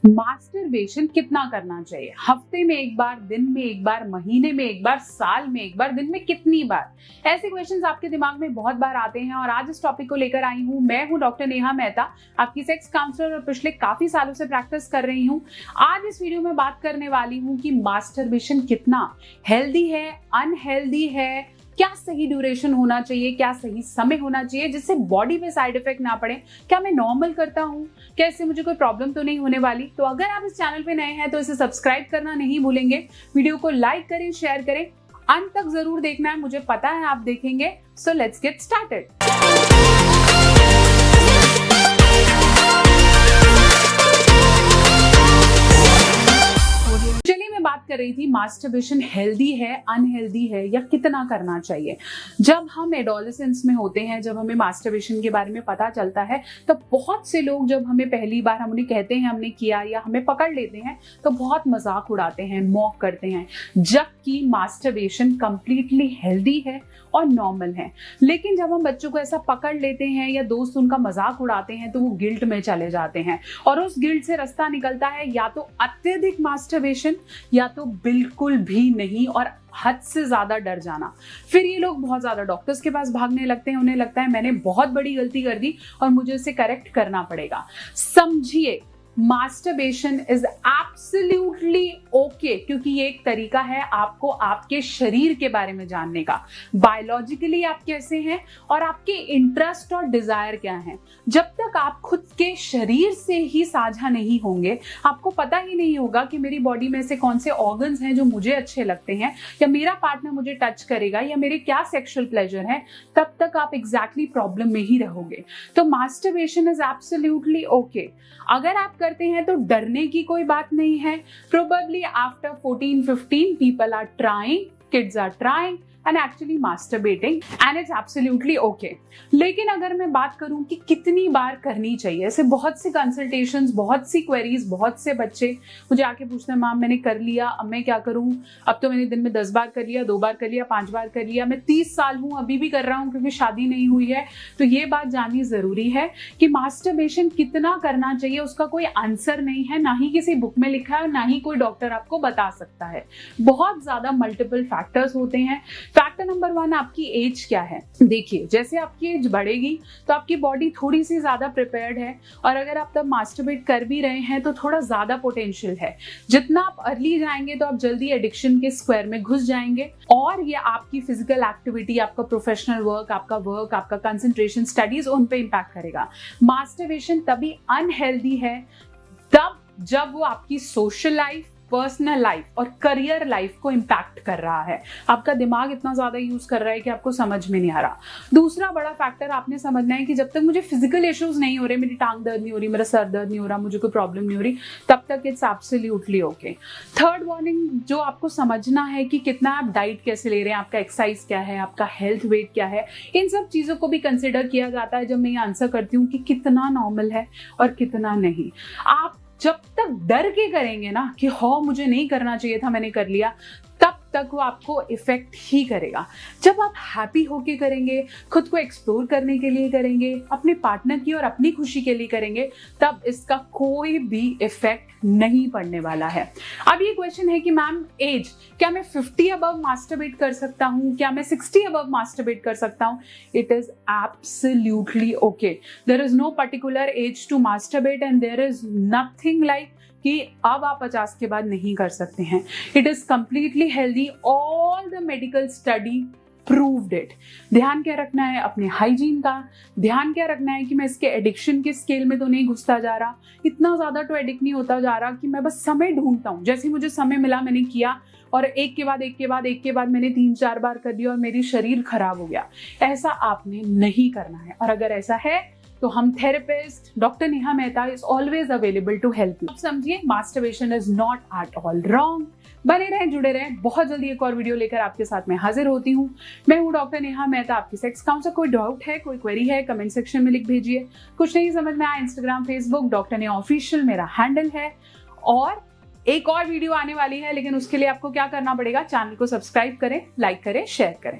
Masturbation कितना करना चाहिए? हफ्ते में एक बार, दिन में एक बार, महीने में एक बार, साल में एक बार, दिन में कितनी बार? ऐसे क्वेश्चंस आपके दिमाग में बहुत बार आते हैं और आज इस टॉपिक को लेकर आई हूं। मैं हूं डॉक्टर नेहा मेहता, आपकी सेक्स काउंसलर और पिछले काफी सालों से प्रैक्टिस कर रही हूं। आज इस वीडियो में बात करने वाली हूं कि मास्टरबेशन कितना हेल्दी है, अनहेल्दी है, क्या सही ड्यूरेशन होना चाहिए, क्या सही समय होना चाहिए जिससे बॉडी पे साइड इफेक्ट ना पड़े, क्या मैं नॉर्मल करता हूँ, क्या इससे मुझे कोई प्रॉब्लम तो नहीं होने वाली। तो अगर आप इस चैनल पे नए हैं तो इसे सब्सक्राइब करना नहीं भूलेंगे, वीडियो को लाइक करें, शेयर करें, अंत तक जरूर देखना है, मुझे पता है आप देखेंगे। So let's get started. चलिए, मैं बात कर रही थी मास्टरबेशन हेल्दी है, अनहेल्दी है, या कितना करना चाहिए। जब हम एडोलेसेंस में होते हैं, जब हमें मास्टरबेशन के बारे में पता चलता है, तब बहुत से लोग जब हमें पहली बार हम उन्हें कहते हैं हमने किया या हमें पकड़ लेते हैं तो बहुत मजाक उड़ाते हैं, मॉक करते हैं, जबकि मास्टरबेशन कंप्लीटली हेल्दी है और नॉर्मल है। लेकिन जब हम बच्चों को ऐसा पकड़ लेते हैं या दोस्त उनका मजाक उड़ाते हैं तो वो गिल्ट में चले जाते हैं और उस गिल्ट से रास्ता निकलता है या तो अत्यधिक मास्टरबेशन या तो बिल्कुल भी नहीं और हद से ज्यादा डर जाना। फिर ये लोग बहुत ज्यादा डॉक्टर्स के पास भागने लगते हैं, उन्हें लगता है मैंने बहुत बड़ी गलती कर दी और मुझे इसे करेक्ट करना पड़ेगा। समझिए, मास्टरबेशन इज एब्सोल्युटली ओके, क्योंकि ये एक तरीका है आपको आपके शरीर के बारे में जानने का, बायोलॉजिकली आप कैसे हैं और आपके इंटरेस्ट और डिजायर क्या हैं। जब तक आप खुद के शरीर से ही साझा नहीं होंगे, आपको पता ही नहीं होगा कि मेरी बॉडी में से कौन से ऑर्गन्स हैं जो मुझे अच्छे लगते हैं, या मेरा पार्टनर मुझे टच करेगा, या मेरे क्या सेक्सुअल प्लेजर है, तब तक आप एग्जैक्टली प्रॉब्लम में ही रहोगे। तो मास्टरबेशन इज एब्सोल्युटली ओके। अगर आप करते हैं तो डरने की कोई बात नहीं है। Probably after 14-15 people are trying, kids are trying and actually masturbating and it's absolutely okay। लेकिन अगर मैं बात करूं कि कितनी बार करनी चाहिए, ऐसे बहुत सी कंसल्टेशंस, बहुत सी क्वेरीज, बहुत से बच्चे मुझे आके पूछते हैं मैम मैंने कर लिया, अब मैं क्या करूं, अब तो मैंने दिन में 10 बार कर लिया, 2 बार कर लिया, 5 बार कर लिया, मैं 30 साल हूं अभी भी कर रहा हूं क्योंकि शादी नहीं हुई है। तो ये बात जाननी जरूरी है कि मास्टरबेशन कितना करना चाहिए उसका कोई आंसर नहीं है, ना ही किसी बुक में लिखा है, ना ही कोई डॉक्टर आपको बता सकता है। बहुत ज्यादा मल्टीपल फैक्टर्स होते हैं। फैक्टर नंबर 1, आपकी एज क्या है। देखिए, जैसे आपकी एज बढ़ेगी तो आपकी बॉडी थोड़ी सी ज्यादा प्रिपेयर्ड है, और अगर आप तब मास्टरबेट कर भी रहे हैं तो थोड़ा ज्यादा पोटेंशियल है। जितना आप अर्ली जाएंगे तो आप जल्दी एडिक्शन के स्क्वायर में घुस जाएंगे, और ये आपकी फिजिकल एक्टिविटी, आपका प्रोफेशनल वर्क, आपका कंसंट्रेशन, स्टडीज, उन पे इंपैक्ट करेगा। मास्टरबेशन तभी अनहेल्दी है तब जब वो आपकी सोशल लाइफ, पर्सनल लाइफ और करियर लाइफ को इंपैक्ट कर रहा है। आपका दिमाग इतना ज्यादा यूज कर रहा है कि आपको समझ में नहीं आ रहा। दूसरा बड़ा फैक्टर आपने समझना है कि जब तक मुझे फिजिकल इश्यूज नहीं हो रहे, मेरी टांग दर्द नहीं हो रही, मेरा सर दर्द नहीं हो रहा, मुझे कोई प्रॉब्लम नहीं हो रही, तब तक it's absolutely okay. Third warning जो आपको समझना है कि कितना आप डाइट कैसे ले रहे हैं, आपका एक्सरसाइज क्या है, आपका हेल्थ वेट क्या है, इन सब चीजों को भी कंसिडर किया जाता है जब मैं ये आंसर करती हूँ कि कितना नॉर्मल है और कितना नहीं। आप जब तक डर के करेंगे ना कि हो मुझे नहीं करना चाहिए था, मैंने कर लिया, तब तक वो आपको इफेक्ट ही करेगा। जब आप हैप्पी होके करेंगे, खुद को एक्सप्लोर करने के लिए करेंगे, अपने पार्टनर की और अपनी खुशी के लिए करेंगे, तब इसका कोई भी इफेक्ट नहीं पड़ने वाला है। अब ये क्वेश्चन है कि मैम एज, क्या मैं 50 अबव मास्टरबेट कर सकता हूँ, क्या मैं 60 अबव मास्टरबेट कर सकता हूँ? It is absolutely okay. There is no particular age to masturbate and there is nothing like कि अब आप 50 के बाद नहीं कर सकते हैं। It is completely healthy, all the medical study proved it. ध्यान क्या रखना है अपने हाइजीन का, ध्यान क्या रखना है कि मैं इसके एडिक्शन के स्केल में तो नहीं घुसता जा रहा, इतना ज्यादा तो एडिक्ट नहीं होता जा रहा कि मैं बस समय ढूंढता हूँ, जैसे मुझे समय मिला मैंने किया और एक के बाद मैंने 3-4 बार कर दिया और मेरी शरीर खराब हो गया। ऐसा आपने नहीं करना है, और अगर ऐसा है तो हम therapist doctor Neha Mehta is always available to help you. समझिए, masturbation is not at all wrong. बने रहें, जुड़े रहें, बहुत जल्दी एक और वीडियो लेकर आपके साथ में हाजिर होती हूँ। मैं हूँ डॉक्टर नेहा मेहता, आपकी सेक्स काउंसलर। कोई डाउट है, कोई क्वेरी है, कमेंट सेक्शन में लिख भेजिए। कुछ नहीं समझ में आया, Instagram, Facebook doctor Neha official मेरा हैंडल है। और एक और वीडियो आने वाली है, लेकिन उसके लिए आपको क्या करना पड़ेगा, चैनल को सब्सक्राइब करें, लाइक करें, शेयर करें।